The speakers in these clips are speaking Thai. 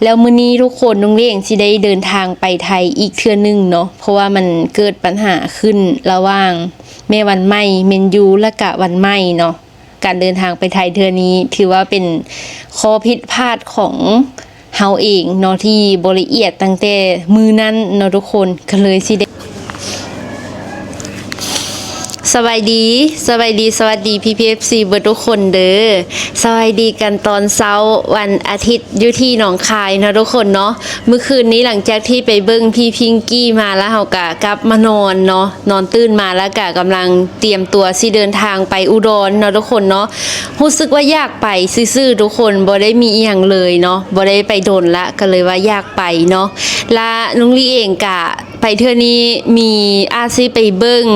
แล้วมื้อนี้ทุกคนน้องเลี้ยงสิได้เดินทางไปไทยอีกเทื่อนึงเนาะเพราะว่ามันเกิดปัญหาขึ้นระหว่างแม่วันใหม่เมนยูและกะวันใหม่เนาะการเดินทางไปไทยเทื่อนี้ถือว่าเป็นข้อผิดพลาดของเฮาเองเนาะที่บ่ละเอียดตั้งแต่มื้อนั้นเนาะทุกคนก็เลยสิได้สวัสดีสวัสดีพี่ๆ FC เบิดทุกคนเด้อสวัสดีกันตอนเช้าวันอาทิตย์อยู่ที่หนองคายนะทุกคนเนาะเมื่อคืนนี้หลังจากที่ไปเบิ่งพี่พิงกี้มาแล้วเฮาก็กลับมานอนเนาะนอนตื่นมาแล้วก็กำลังเตรียมตัวสิเดินทางไปอุดรเนาะทุกคนเนาะรู้สึกว่าอยากไปซื่อๆทุกคนบ่ได้มีอีหยังเลยเนาะบ่ได้ไปโดนละก็เลยว่าอยากไปเนาะและน้องลี่เองก็ไปเทื่อนี้มีอาซีไปเบิ่ง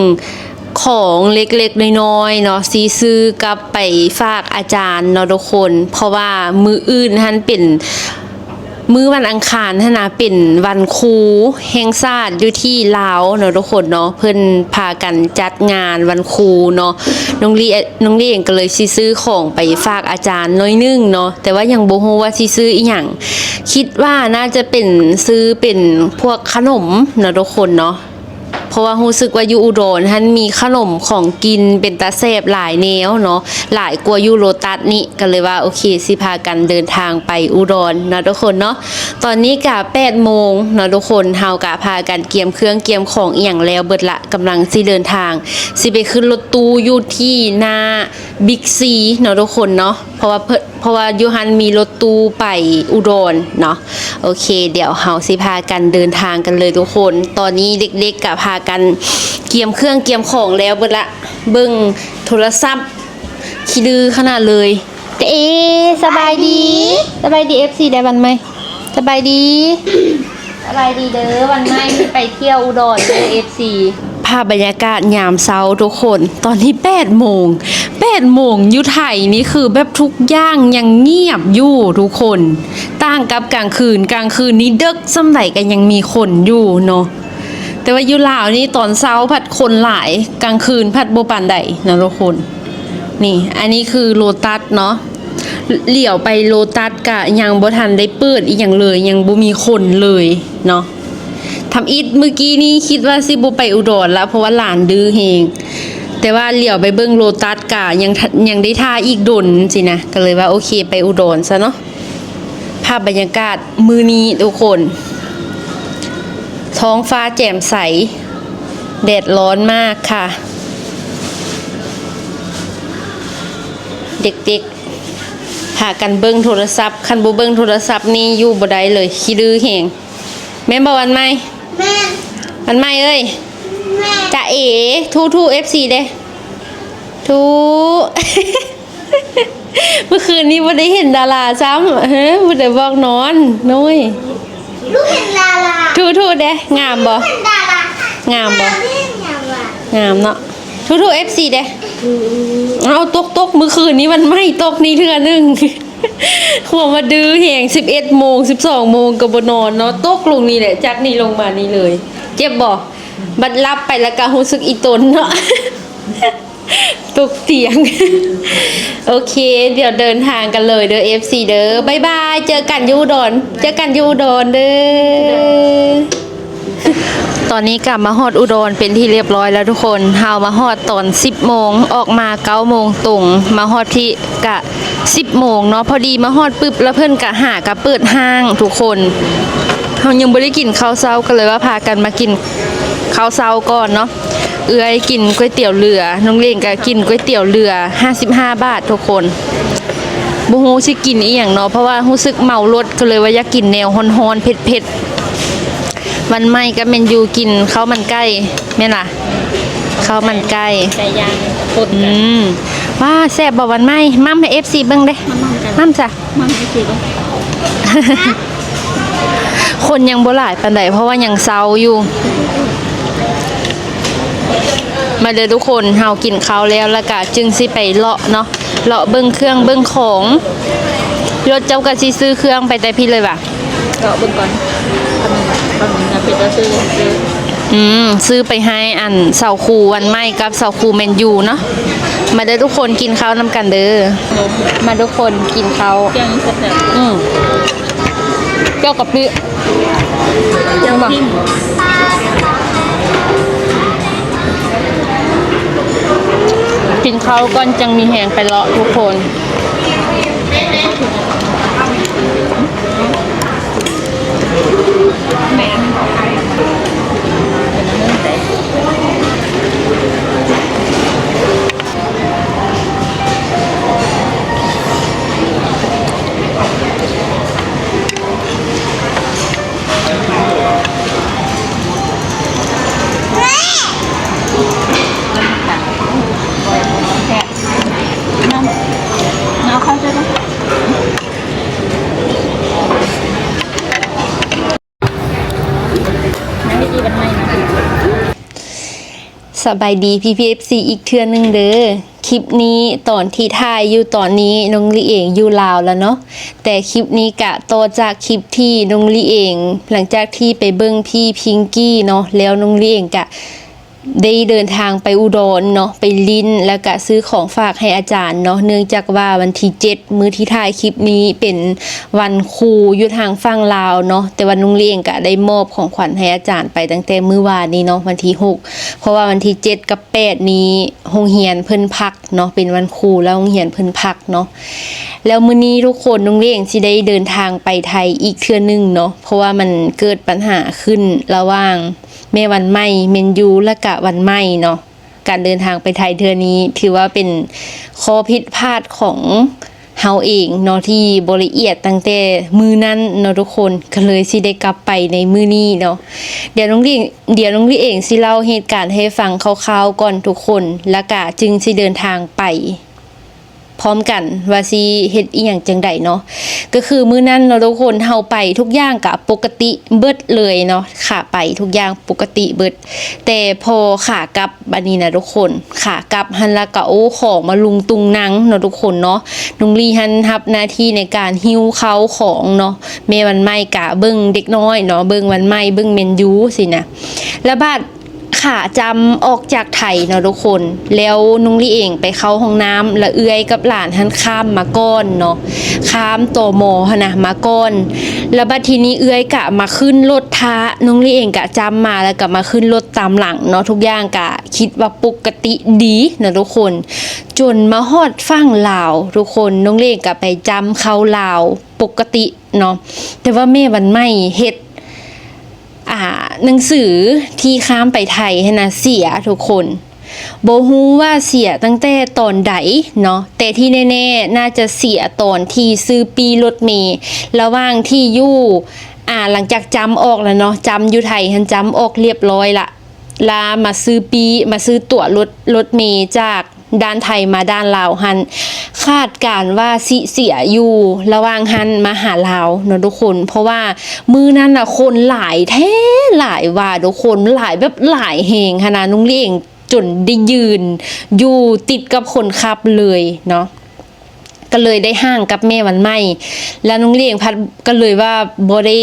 ของเล็กๆน้อยๆเนาะซื้อกลับไปฝากอาจารย์เนาะทุกคนเพราะว่ามื้ออื่นท่านเป็นมื้อวันอังคารท่านนะเป็นวันครูแห่งชาติอยู่ที่ลาวเนาะทุกคนเนาะเพิ่นพากันจัดงานวันครูเนาะน้องลี่เองก็เลยสิซื้อของไปฝากอาจารย์น้อยนึงเนาะแต่ว่ายังบ่ฮู้ว่าสิซื้ออีหยังคิดว่าน่าจะเป็นซื้อเป็นพวกขนมเนาะทุกคนเนาะเพราะว่ารู้สึกว่าอยู่อุดรท่านมีขนมของกินเป็นตาแซ่บหลายแนวเนาะหลายกว่าอยู่โลตัสนี่ก็เลยว่าโอเคสิพากันเดินทางไปอุดรนะทุกคนเนาะตอนนี้ก็8 โมงเนาะทุกคนเฮาก็พากันเตรียมเครื่องเตรียมของอีหยังแล้วเบิดละกำลังสิเดินทางสิไปขึ้นรถตู้อยู่ที่หน้าบิ๊กซีเนาะทุกคนเนาะเพราะว่ายูฮันมีรถตู้ไปอุดรเนาะโอเคเดี๋ยวเฮาสิพากันเดินทางกันเลยทุกคนตอนนี้เด็กๆก็พากันเกียมเครื่องเกียมของแล้วเบิดละเบิ่งโทรศัพท์ขี้ดื้อขนาดเลยสบายดี FC ได้วันไหมสบายดีเด้อวันไหมไปเที่ยวอุดรเด้อ FC ภาพบรรยากาศยามเช้าทุกคนตอนที่8 โมงอยู่ไทยนี่คือแบบทุกอย่างยังเงียบอยู่ทุกคนต่างกับกลางคืนนี่ดึกสำไหนกันยังมีคนอยู่เนาะแต่ว่าอยู่ลาวนี่ตอนเช้าผัดคนหลายกลางคืนผัดบ่ปานใดนะทุกคนนี่อันนี้คือโลตัสเนาะเหลียวไปโลตัสก็ยังบ่ทันได้เปิดอีหยังเลยยังบ่มีคนเลยเนาะทำอิฐเมื่อกี้นี้คิดว่าสิบ่ไปอุดรแล้วเพราะว่าหลานดื้อเฮงแต่ว่าเหลียวไปเบิ่งโลตัสกะยังได้ท่าอีกดนสินะก็เลยว่าโอเคไปอุดรซะเนาะภาพบรรยากาศมื้อนี้ทุกคนท้องฟ้าแจ่มใสแดดร้อนมากค่ะเด็กๆพากันเบิ่งโทรศัพท์คันบ่เบิ่งโทรศัพท์นี่อยู่บ่ได้เลยขี้ดื้อแฮงแม่นบ่วันใหม่แม่นวันใหม่เอ้ยแม่จะเอ๋ทู FC เด้ทู เมื่อคืนนี้บ่ได้เห็นดาราซ้ำบ่ได้บอกนอนน้อยลูกเห็นดาราทูเด้งามบ่งามบ่งามเนาะทู FC เด้เอาตกเมื่อคืนนี้มันไหม้ตกนี่เทื่อนึงหัวมาดื้อแหง11 โมง 12 โมงก็บ่นอนเนาะตกลงนี่แหละจากนี่ลงมานี่เลยเจ็บบ่บัดรับไปแล้วก็รู้สึกอีตนเนาะตกเตียงโอเคเดี๋ยวเดินทางกันเลยเด้อ FC เด้อบ๊ายบายเจอกันอยู่อุดรเด้อตอนนี้กลับมาฮอดอุดรเป็นที่เรียบร้อยแล้วทุกคนเฮามาฮอดตอน10 โมงออกมา9 โมงตรงมาฮอดที่กะ10 โมงเนาะพอดีมาฮอดปึ๊บแล้วเพิ่นกะหากะเปิดห้างทุกคนเฮายังบ่ได้กินข้าวเช้าก็เลยว่าพากันมากินข้าวเช้าก่อนเนาะเอื้อยกินก๋วยเตี๋ยวเรือน้องเล่งก็กินก๋วยเตี๋ยวเรือ55 บาททุกคนบ่ฮู้สิกินอีหยังเนาะเพราะว่ารู้สึกเมารถก็เลยว่าอยากกินแนวฮ้อนๆเผ็ดๆวันใหม่ก็แม่นอยู่กินข้าวมันไก่แม่นล่ะข้าวมันไก่ย่างป่นว่าแซ่บบ่วันใหม่มั่มให้ FC เบิ่งเด้มั่มจ้ะมั่มให้ FC เบิ่งคนยังบ่หลายปานใดเพราะว่ายังเซาอยู่มาเด้อทุกคนเฮากินข้าวแล้วก็จึงสิไปเลาะเนาะเลาะเบิ่งเครื่องเบิ่งของรถเจ้าก็สิซื้อเครื่องไปแต่พี่เลยว่ะเลาะเบิ่งก่อนทำเป็นจะซื้อไปให้อันเสาคูวันใหม่กับเสาคูแมนยูเนาะมาเด้อทุกคนกินข้าวนำกันเด้อมาทุกคนกินข้าว เจ้ากะปิเจ้าพิมกินข้าวก่อนจังมีแหงไปเลาะทุกคนสบายดีPPFC อีกเทื่อนึงเด้อคลิปนี้ตอนที่ถ่ายอยู่ตอนนี้น้องลีเองอยู่ลาวแล้วเนาะแต่คลิปนี้กะต่อจากคลิปที่น้องลีเองหลังจากที่ไปเบิ่งพี่พิงกี้เนาะแล้วน้องลีเองกะได้เดินทางไปอุดรเนาะไปลิ้นแล้วก็ซื้อของฝากให้อาจารย์เนาะเนื่องจากว่าวันที่7มื้อที่ถ่ายคลิปนี้เป็นวันครูอยู่ทางฝั่งลาวเนาะแต่วันน้องลีเองก็ได้มอบของขวัญให้อาจารย์ไปตั้งแต่มื้อวานนี้เนาะวันที่6เพราะว่าวันที่7กับ8นี้โรงเรียนเพิ่นพักเนาะเป็นวันครูแล้วโรงเรียนเพิ่นพักเนาะแล้วมื้อนี้ทุกคนน้องลีเองสิได้เดินทางไปไทยอีกเทื่อนึงเนาะเพราะว่ามันเกิดปัญหาขึ้นระหว่างแม่วันใหม่เมนยูและกะวันใหม่เนาะการเดินทางไปไทยเทื่อนี้ถือว่าเป็นข้อผิดพลาดของเฮาเองเนาะที่บ่ละเอียดตั้งแต่มื้อนั้นเนาะทุกคนก็เลยสิได้กลับไปในมื้อนี้เนาะเดี๋ยวน้องลีเองสิเล่าเหตุการณ์ให้ฟังคร่าวๆก่อนทุกคนแล้วก็จึงสิเดินทางไปพร้อมกันว่าสิเฮ็ดอีหยังจังไดเนาะก็คือมื้อนั้นเนาะทุกคนเฮาไปทุกอย่างก็ปกติเบิดเลยเนาะขาไปทุกอย่างปกติเบิดแต่พอขากลับบัดนี้นะทุกคนขากลับหันละก็โอ้ของมาลุงตุงนังเนาะทุกคนเนาะน้องลีหันรับหน้าที่ในการหิ้วเขาของเนาะแม่วันใหม่กะเบิ่งเด็กน้อยเนาะเบิ่งวันใหม่เบิ่งเมนยูสินะแล้วบาดขาจำออกจากไทยเนาะทุกคนแล้วนุงลี่เองไปเข้าห้องน้ำละเอื้อยกับหลานหันข้ามมาก้อนเนาะข้ามตมนะมาก้อนแล้วบัดทีนี้เอื้อยกะมาขึ้นรถท้านุงลี่เองกะจำมาแล้วก็มาขึ้นรถตามหลังเนาะทุกอย่างกะคิดว่าปกติดีเนาะทุกคนจนมาฮอดฝั่งลาวทุกคนนุงลี่กะไปจำเข้าลาวปกติเนาะแต่ว่าแม่วันใหม่เฮ็ดหนังสือที่ข้ามไปไทยให้นะเสียทุกคนบ่ฮู้ว่าเสียตั้งแต่ตอนใดเนาะแต่ที่แน่ๆน่าจะเสียตอนที่ซื้อปีรถเมล์ระหว่างที่อยู่หลังจากจำออกแล้วเนาะจำอยู่ไทยหันจำออกเรียบร้อยละลามาซื้อตั๋วรถเมล์จากด้านไทยมาด้านลาวหันคาดการว่าสิเสียอยู่ระหว่างหันมาหาลาวเนาะทุกคนเพราะว่ามื้อนั้นน่ะคนหลายแท้หลายว่าทุกคนหลายแบบหลายแหงขนาดนุ้งเลี้ยงจนได้ยืนอยู่ติดกับคนขับเลยเนาะก็เลยได้ห่างกับแม่วันใหม่แล้วน้องเลี้ยงพัดก็เลยว่าบ่ได้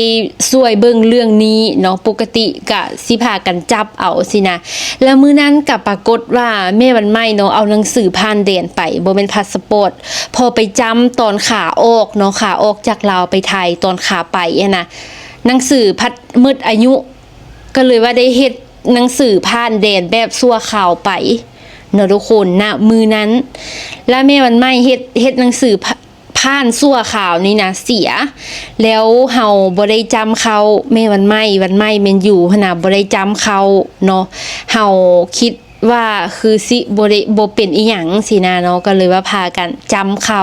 ช่วยเบิ่งเรื่องนี้เนาะปกติก็สิพากันจับเอาสินะแล้วมื้อนั้นก็ปรากฏว่าแม่วันใหม่เนาะเอาหนังสือผ่านแดนไปบ่เป็นพาสปอร์ตพอไปจำตอนขาออกเนาะขาออกจากลาวไปไทยตอนขาไปนะหนังสือพัดมืดอายุก็เลยว่าได้เฮ็ดหนังสือผ่านแดนแบบชั่วคราวไปเนาะทุกคนนะมือนั้นแล้วแม่วันใหม่เฮ็ดหนังสือผ่านสั่วข่าวนี่นะเสียแล้วเฮาบ่ได้จำเขาแม่วันใหม่แม่นอยู่ขนาดบ่ได้จำเขาเนาะเฮาคิดว่าคือสิบ่เป็นอีหยังสินะเนาะก็เลยว่าพากันจำเขา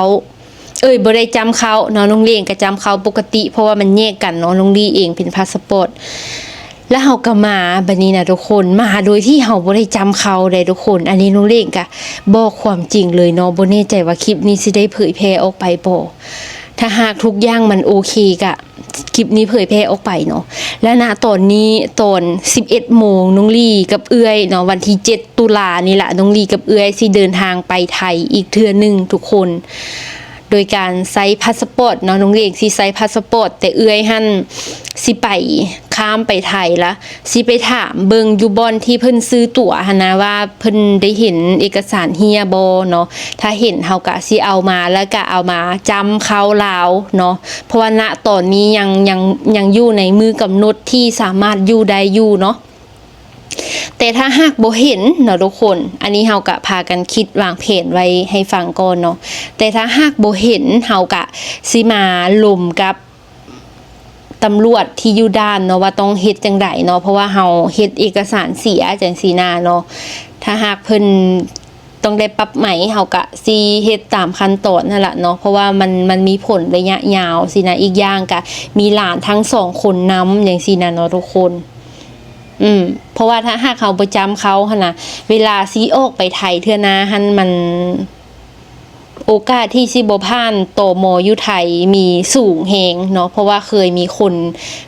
บ่ได้จำเขาเนาะน้องเลี้ยงก็จำเขาปกติเพราะว่ามันแยกกันเนาะน้องลีเองเป็นพาสปอร์ตแล้วเฮาก็มาบัดนี้นะทุกคนมาโดยที่เฮาบ่ได้จำเขาได้ทุกคนอันนี้น้องเล่งก็บอกความจริงเลยเนาะบ่แน่ใจว่าคลิปนี้สิได้เผยแพร่ออกไปบ่ถ้าหากทุกอย่างมันโอเคก็คลิปนี้เผยแพร่ออกไปเนาะและณตอนนี้ตอน 11 โมงน้องลี่กับเอื้อยเนาะวันที่7 ตุลานี่แหละน้องลี่กับเอื้อยสิเดินทางไปไทยอีกเทื่อนึงทุกคนโดยการใช้พาสปอร์ตเนาะน้องเลี้ยงสิใช้พาสปอร์ตแต่เอื้อยหั่น สิไปข้ามไปไทยละสิไปถามเบิงอยู่บอนที่เพิ่นซื้อตั๋วหันนะว่าเพิ่นได้เห็นเอกสารเฮียบ่เนาะถ้าเห็นเฮาก็สิเอามาแล้วก็เอามาจำเขาลาวเนาะเพราะว่าณตอนนี้ยังอยู่ในมือกำหนดที่สามารถอยู่ได้อยู่เนาะแต่ถ้าหากบ่เห็นเนาะทุกคนอันนี้เฮาก็พากันคิดวางแผนไว้ให้ฟังก่อนเนาะแต่ถ้าหากบ่เห็นเฮาก็สิมาลมกับตำรวจที่อยู่ด้านเนาะว่าต้องเฮ็ดจังไดเนาะเพราะว่าเฮาเฮ็ดเอกสารเสียจังซี่นาเนาะถ้าหากเพิ่นต้องได้ปรับใหม่เฮาก็สิเฮ็ดตามขั้นตอนนั่นแหละเนาะเพราะว่ามันมีผลระยะยาวสินะอีกอย่างก็มีหลานทั้งสองคนนำจังซี่นะเนาะทุกคนเพราะว่าถ้าหากเขาประจำเขาหั่นน่ะเวลาสิออกไปไทยเทื่อนาหั่นมันโอกาสที่สิบ่ผ่านตมอยู่ไทยมีสูงแฮงเนาะเพราะว่าเคยมีคน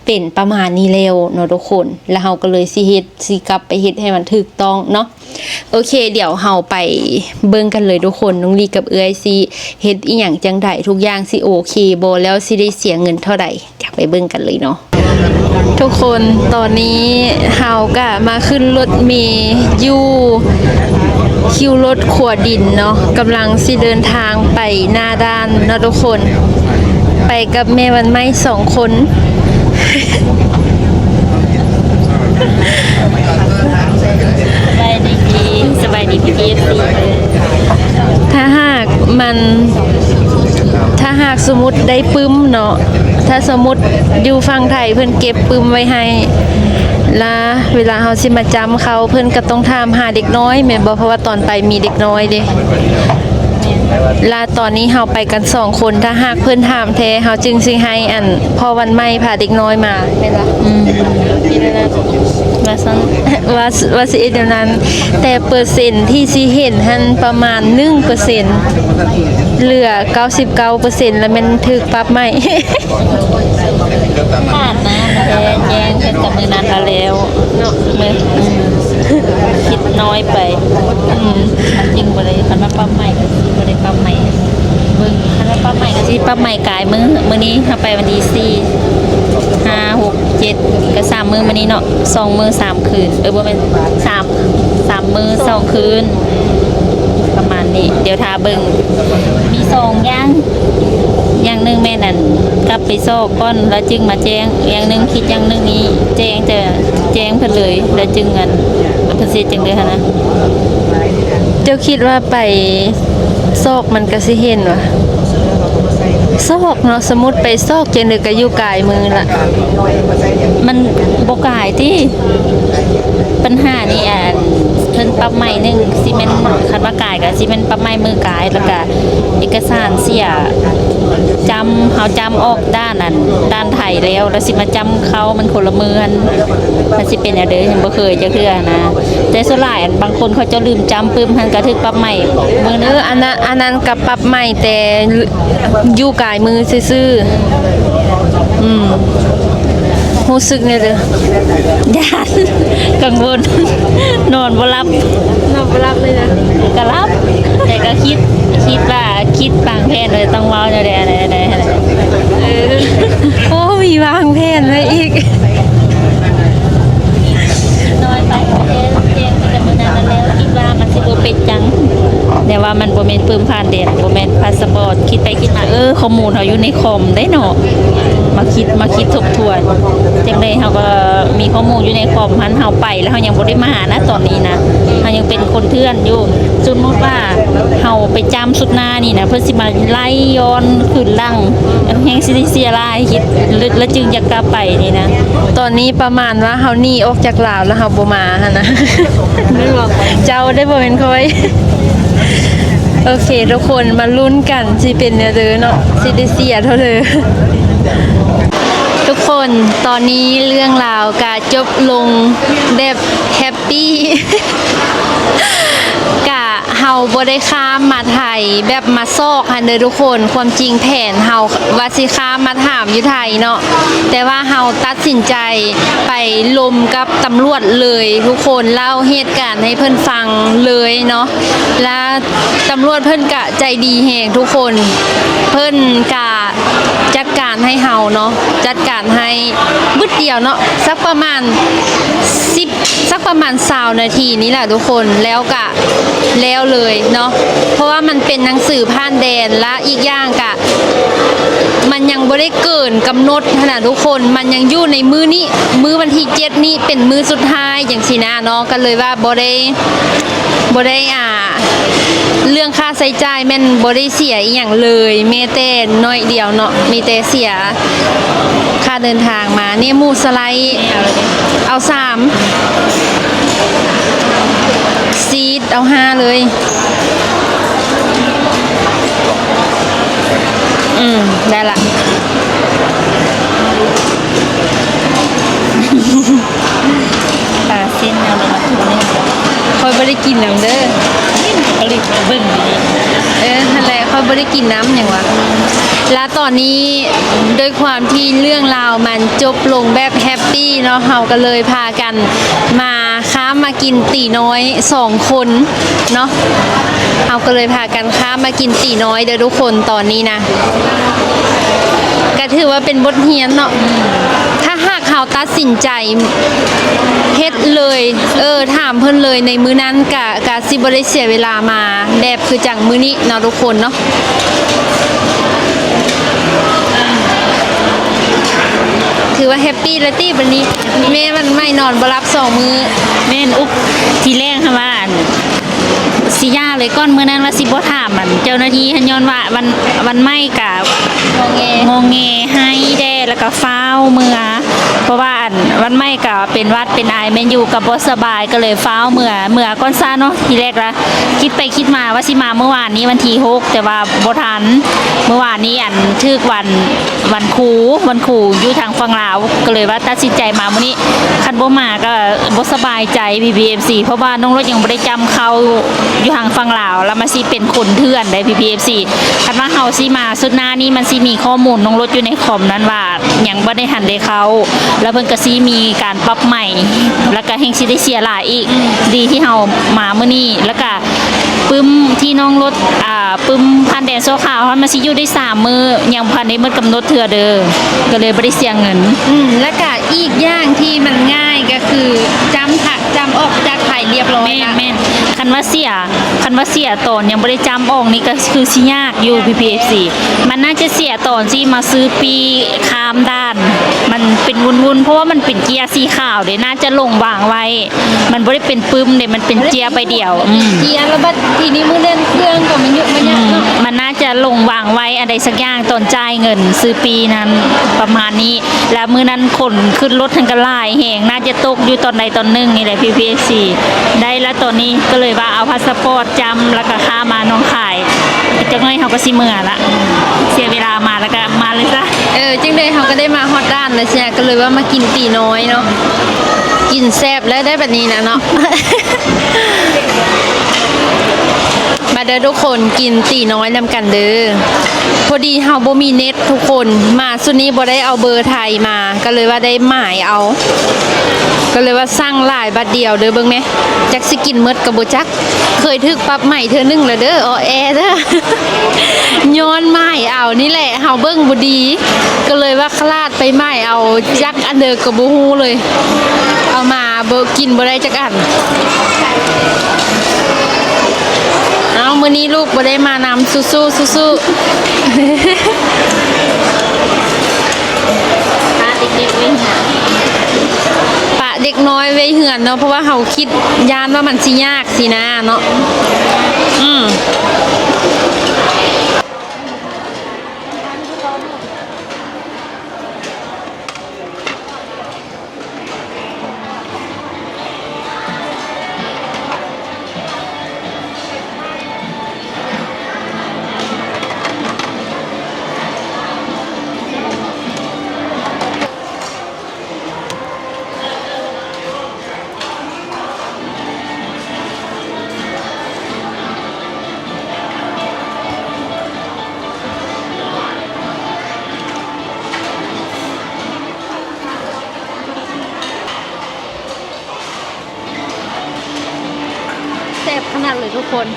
เป็นประมาณนี้แล้วเนาะทุกคนแล้วเฮาก็เลยสิกลับไปเฮ็ดให้มันถูกต้องเนาะโอเคเดี๋ยวเฮาไปเบิ่งกันเลยทุกคนน้องลีกับเอื้อยสิเฮ็ดอีหยังจังไดทุกอย่างสิโอเคบ่แล้วสิได้เสียเงินเท่าใดอยากไปเบิ่งกันเลยเนาะทุกคนตอนนี้เฮาก็มาขึ้นรถเมล์อยู่คิวรถขัวดินเนาะกำลังสิเดินทางไปหน้าด้านเนาะทุกคนไปกับแม่วันไม้2 คนสบายดีพี่ ถ้าหากสมมุติได้ปึ้มเนาะถ้าสมมุติอยู่ฝั่งไทยเพิ่นเก็บปึ้มไว้ให้แล้วเวลาเฮาสิมาจำเขาเพิ่นก็ต้องถามหาเด็กน้อยแม่นบ่เพราะว่าตอนไปมีเด็กน้อยเด้ลาตอนนี้เฮาไปกัน2 คนถ้าหากเพิ่นถามแท้เฮาจึงสิให้อันพอวันใหม่พาเด็กน้อยมาแม่นบ่ว่าสิเอ็ดอย่างนั้นแต่เปอร์เซ็นต์ที่สิเห็นหันประมาณ 1% เหลือ 99% แล้วมันถูกปรับใหม่ผ่านนะแย่งกันกับมือนั้นแล้วเนาะมื้อคิดน้อยไปจริงบ่ได้คันว่าปรับใหม่ก็สิบ่ได้ปรับใหม่เบิ่งคันว่าปรับใหม่ก็สิปรับใหม่กายมื้อนี้เฮาไปวันที่4 5 6 7ก็3 มื้อมื้อนี้เนาะ2 มื้อ 3 คืนบ่แม่น3 มื้อ 2 คืนประมาณนี้เดี๋ยวทาเบิ่งมี2อย่างนึงแม่นั่นกลับไปซอกก่อนแล้วจึงมาแจ้งอย่างนึงคิดอย่างนึงนี้แจ้งจะแจ้งเพิ่นเลยแล้วจึงเงินเพิ่นสิจังได๋หั่นนะเจ้าคิดว่าไปซอกมันก็สิเห็นว่ะซอกเนาะสมมุติไปซอกจังได๋ก็อยู่กายมือล่ะมันบ่กายติปัญหานี่เพิ่นปรับใหม่นึงสิแม่นคันว่ากายก็สิแม่นปรับใหม่มือกายแล้วก็เอกสารเสียเฮาจำออกด้านไทยแล้วสิมาจำเขามันคนละมือมันสิเป็นเด้อยังบ่เคยจักเทื่อนะแต่ส่วนหลายบางคนเขาจะลืมจำปึ้มหันก็ถึกปรับใหม่มื้อนึงอันนั้นก็ปรับใหม่แต่อยู่กายมือซื่อรู้สึกเนี่ยเด้อย่านกังวลนอนบ่หลับเลยนะก็หลับแต่ก็คิดว่าคิดวางแผนไว้ต้องเว้าแนวใดโอ้มีวางแผนไว้อีกน้อยไปแจ้งไปแต่มื้อนั้นแล้วคิดว่ามันสิบ่เป็นจังแต่ว่ามันบ่แม่นปื้มผ่านแดนบ่แม่นพาสปอร์ตคิดไปคิดมาข้อมูลเฮาอยู่ในคอมได้เนาะมาคิดทบทวนจังได๋เฮาก็มีข้อมูลอยู่ในคอมหันเฮาไปแล้วเฮายังบ่ได้มาหานะตอนนี้นะเฮายังเป็นคนเทื่อนอยู่สมมุติว่าเฮาไปจำสุดหน้านี่นะเพิ่นสิมาไล่ย้อนขึ้นหลังแฮงสิเสียหลายคิดแล้วจึงอยากกลับไปนี่นะตอนนี้ประมาณว่าเฮาหนีออกจากลาวแล้วเฮาบ่มาหั่นนะนึกออกเจ้าได้บ่แม่นค่อยโอเคทุกคนมาลุ้นกันสิเป็นเด้อเนาะสิได้เสียเท่าเด้อทุกคนตอนนี้เรื่องราวก็จบลงแบบแฮปปี้กะเฮาบ่ได้ข้ามมาไทยแบบมาซอกหั่นเด้อทุกคนความจริงแผนเฮาว่าสิข้ามมาถามอยู่ไทยเนาะแต่ว่าเฮาตัดสินใจไปลมกับตำรวจเลยทุกคนเล่าเหตุการณ์ให้เพิ่นฟังเลยเนาะและตำรวจเพิ่นกะใจดีแฮงทุกคนเพิ่นกะ จัดการให้เฮาเนาะจัดการให้บึดเดียวเนาะสักประมาณ20 นาทีนี่แหละทุกคนแล้วก็แล้วเลยเนาะเพราะว่ามันเป็นหนังสือผ่านแดนและอีกอย่างก็มันยังบ่ได้เกินกำหนดขนาดทุกคนมันยังอยู่ในมื้อนี้มื้อวันที่7นี้เป็นมื้อสุดท้ายอย่างสินะเนาะก็เลยว่าบ่ได้เรื่องค่าใช้จ่ายแม่นบ่ได้เสียอีหยังเลยแม้แต่น้อยเดียวเนาะมีแต่เสียค่าเดินทางมาเนี่ยหมูสไลด์เอา3ซีดเอา5เลยได้ละปลาเส้นเอาเลยมาถูนี่ ค่อยบ่ได้กินน้ำเด้อ ผลิตเบิ่งดี นั่นแหละค่อยบ่ได้กินน้ำอย่างวะแล้วตอนนี้ด้วยความที่เรื่องราวมันจบลงแบบแฮปปี้เนาะเฮาก็เลยพากันมาค้ามากินตีน้อย2คนเนาะเฮาก็เลยพากันค้ามากินตีน้อยเด้อทุกคนตอนนี้นะก็ถือว่าเป็นบทเรียนเนาะถ้าหากเฮาตัดสินใจเฮ็ดเลยถามเพิ่นเลยในมื้อนั้นกะสิบ่ได้เสียเวลามาแบบคือจังมื้อนี้เนาะทุกคนเนาะถือว่าแฮปปี้แล้วตี้บัดนี้แม่มันไม่นอนบ่หลับ2มื้อ แม่นอุ๊บทีแรกค่ะว่าสิย่าเลยก้อนมื้อนั้นว่าสิบ่ถามมันเจ้าหน้าที่หันย้อนว่าวันไม่กับ งงเงให้แด้แล้วก็ฟ้าวเมื่อเพราะว่าวันไม่ก็เป็นวัดเป็นไอแมนอยู่กับบ่สบายก็เลยฟ้าวเมื่อก้อนซ่าเนาะทีแรกละคิดไปคิดมาว่าสิมาเมื่อวานนี้วันที่6แต่ว่าบ่ทันเมื่อวานนี้ทึกวันครูอยู่ทางฝั่งลาวก็เลยว่าตัดสินใจมามื้อนี้คันบ่มาก็บ่สบายใจ PPFC เพราะว่าน้องรถยังบ่ได้จำเขาอยู่ทางฝั่งลาวแล้วมาสิเป็นคนเถื่อนได้ PPFC คันว่าเฮาสิมาสุดหน้านี้มันสิมีข้อมูลน้องรถอยู่ในคอมนั้นว่ายังบ่ได้หันได้เขาแล้วเพิ่นก็สิมีการปรับใหม่แล้วก็แห่งสิได้เสียหลายอีกดีที่เฮามามื้อนี้แล้วก็ปึ้มที่น้องรถปึ้มพันแดนโซขาวมันสิอยู่ได้3มื้อยังพันได้หมดกำหนดเทื่อเด้อก็เลยบ่ได้เสียเงินและก็อีกอย่างที่มันง่ายก็คือจำออกจากไทยเรียบร้อยแม่นคันว่าเสียตอนยังบ่ได้จำออกนี่ก็คือสิยากอยู่ PPFC มันน่าจะเสียตอนที่มาซื้อปีข้ามด้านมันเป็นวุ่นๆเพราะว่ามันเป็นเกียร์สีขาวเด้น่าจะลงวางไว้มันบ่ได้เป็นปึ้มเด้มันเป็นเกียร์ไปเดียวเกียร์แล้วบัดทีนี้มื้อเล่นเครื่องก็มันเยอะมันยากเนาะมันน่าจะลงวางไว้อะไรสักอย่างตอนจ่ายเงินซื้อปีนั้นประมาณนี้แล้วมื้อนั้นคนขึ้นรถทั้งกระลายแหงน่าจะตกอยู่ตอนใดตอนหนึ่งนี่แหละ PPFC ได้แล้วตอนนี้ก็เลยว่าเอาพาสปอร์ตจำแล้วก็ค่ามาน้องขายจังเลยเขาก็สิเมื่อละเสียเวลามาแล้วก็มาเลยจ้ะจังเลยเขาก็ได้มาฮอดด้านแล้วใช่ก็เลยว่ามากินตีน้อยเนาะกินแซ่บแล้วได้แบบนี้นะเนาะ มาเด้อทุกคนกินตีน้อยนำกันเด้อพอดีเฮาบ่มีเน็ตทุกคนมาสุดนี้บ่ได้เอาเบอร์ไทยมาก็เลยว่าได้หมายเอาก็เลยว่าสร้างหลายบัดเดียวเด้อเบิ่งแม่จักสิกินหมดก็บ่จักเคยถึกปรับใหม่เทื่อนึงแล้วเด้อออแอเด้อ ย้อนหมายเอานี่แหละเฮาเบิ่งบ่ดีก็เลยว่าคลาดไปหมายเอาจักอันเด้อก็บ่ฮู้เลยเอามาบ่กินบ่ได้จักอันมื้อนี้ลูกบ่ได้มานำสู้ปาเด็กๆเว้ยปะเด็กน้อยไว้เหือนเนาะเพราะว่าเฮาคิดยานว่ามันสิยากสินะเนาะแซ่บขนาดเลยทุกคน